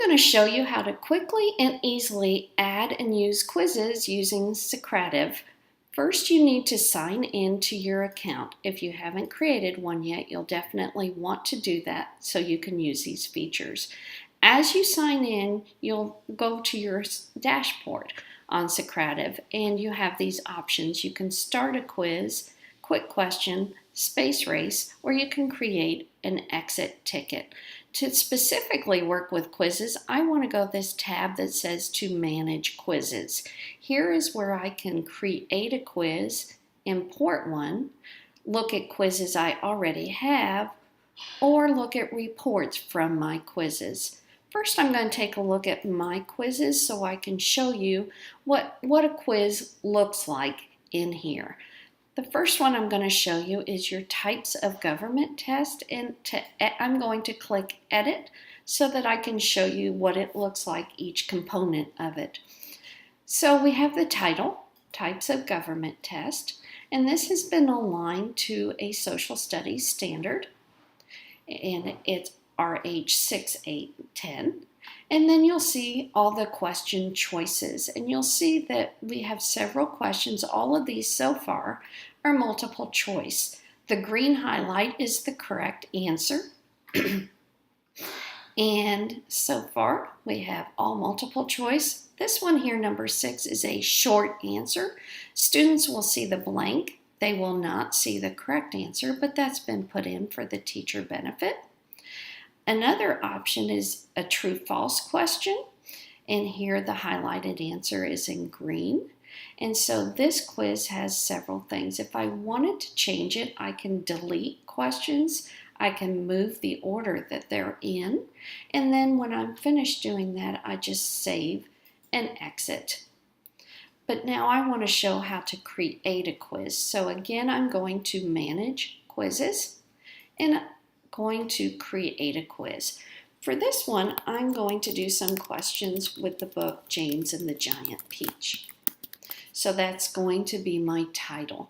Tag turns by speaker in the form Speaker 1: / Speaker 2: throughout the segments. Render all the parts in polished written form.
Speaker 1: going to show you how to quickly and easily add and use quizzes using Socrative. First, you need to sign in to your account. If you haven't created one yet, you'll definitely want to do that so you can use these features. As you sign in, you'll go to your dashboard on Socrative, and you have these options. You can start a quiz, quick question, space race, or you can create an exit ticket. To specifically work with quizzes, I want to go this tab that says to manage quizzes. Here is where I can create a quiz, import one, look at quizzes I already have, or look at reports from my quizzes. First, I'm going to take a look at my quizzes so I can show you what a quiz looks like in here. The first one I'm going to show you is your types of government test, and I'm going to click edit so that I can show you what it looks like, each component of it. So we have the title, types of government test, and this has been aligned to a social studies standard, and it's RH 6810. And then you'll see all the question choices, and you'll see that we have several questions. All of these so far are multiple choice. The green highlight is the correct answer. And so far we have all multiple choice. This one here, number 6, is a short answer. Students will see the blank. They will not see the correct answer, but that's been put in for the teacher benefit. Another option is a true-false question, and here the highlighted answer is in green. And so this quiz has several things. If I wanted to change it, I can delete questions. I can move the order that they're in, and then when I'm finished doing that, I just save and exit. But now I want to show how to create a quiz. So again, I'm going to manage quizzes, and going to create a quiz. For this one, I'm going to do some questions with the book James and the Giant Peach. So that's going to be my title.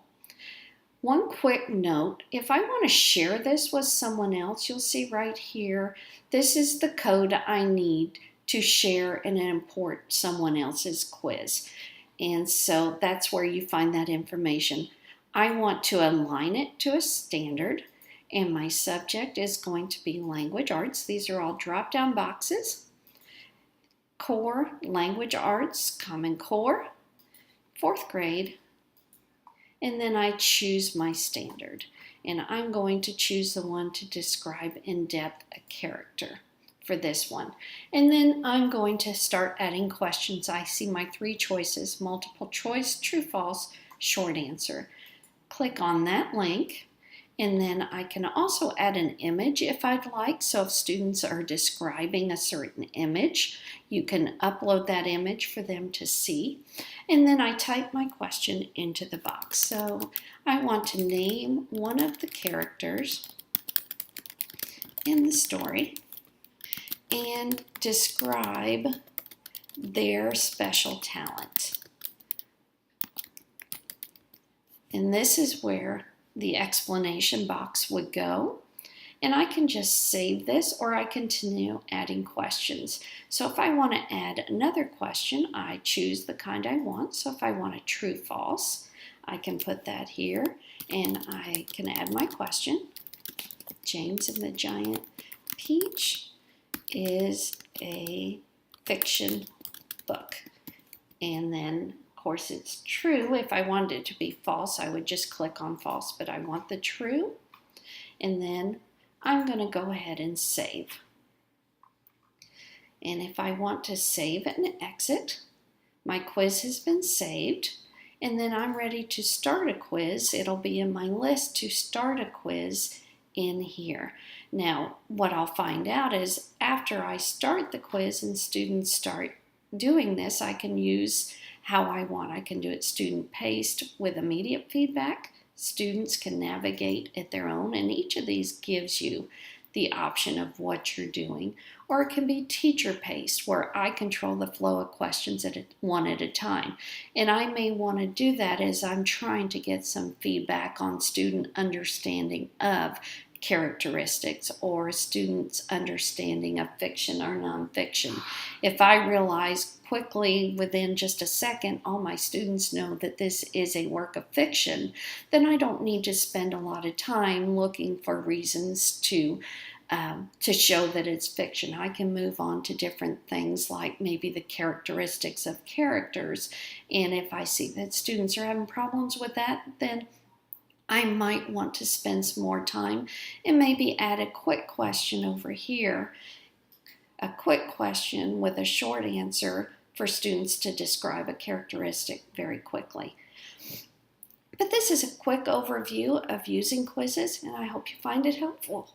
Speaker 1: One quick note, if I want to share this with someone else, you'll see right here, this is the code I need to share and import someone else's quiz. And so that's where you find that information. I want to align it to a standard, and my subject is going to be language arts. These are all drop-down boxes. Core, language arts, Common Core, 4th grade, and then I choose my standard. And I'm going to choose the one to describe in depth a character for this one. And then I'm going to start adding questions. I see my 3 choices, multiple choice, true, false, short answer. Click on that link. And then I can also add an image if I'd like. So if students are describing a certain image, you can upload that image for them to see. And then I type my question into the box. So I want to name one of the characters in the story and describe their special talent. And this is where the explanation box would go, and I can just save this, or I continue adding questions. So if I want to add another question, I choose the kind I want. So if I want a true false, I can put that here, and I can add my question. James and the Giant Peach is a fiction book. And then of course, it's true. If I wanted it to be false, I would just click on false, but I want the true. And then I'm going to go ahead and save. And if I want to save and exit, my quiz has been saved. And then I'm ready to start a quiz. It'll be in my list to start a quiz in here. Now, what I'll find out is after I start the quiz and students start doing this, I can use how I want. I can do it student paced with immediate feedback. Students can navigate at their own, and each of these gives you the option of what you're doing. Or it can be teacher paced, where I control the flow of questions one at a time. And I may want to do that as I'm trying to get some feedback on student understanding of characteristics or a student's understanding of fiction or nonfiction. If I realize quickly within just a second all my students know that this is a work of fiction, then I don't need to spend a lot of time looking for reasons to show that it's fiction. I can move on to different things like maybe the characteristics of characters. And if I see that students are having problems with that, then I might want to spend some more time and maybe add a quick question over here, a quick question with a short answer for students to describe a characteristic very quickly. But this is a quick overview of using quizzes, and I hope you find it helpful.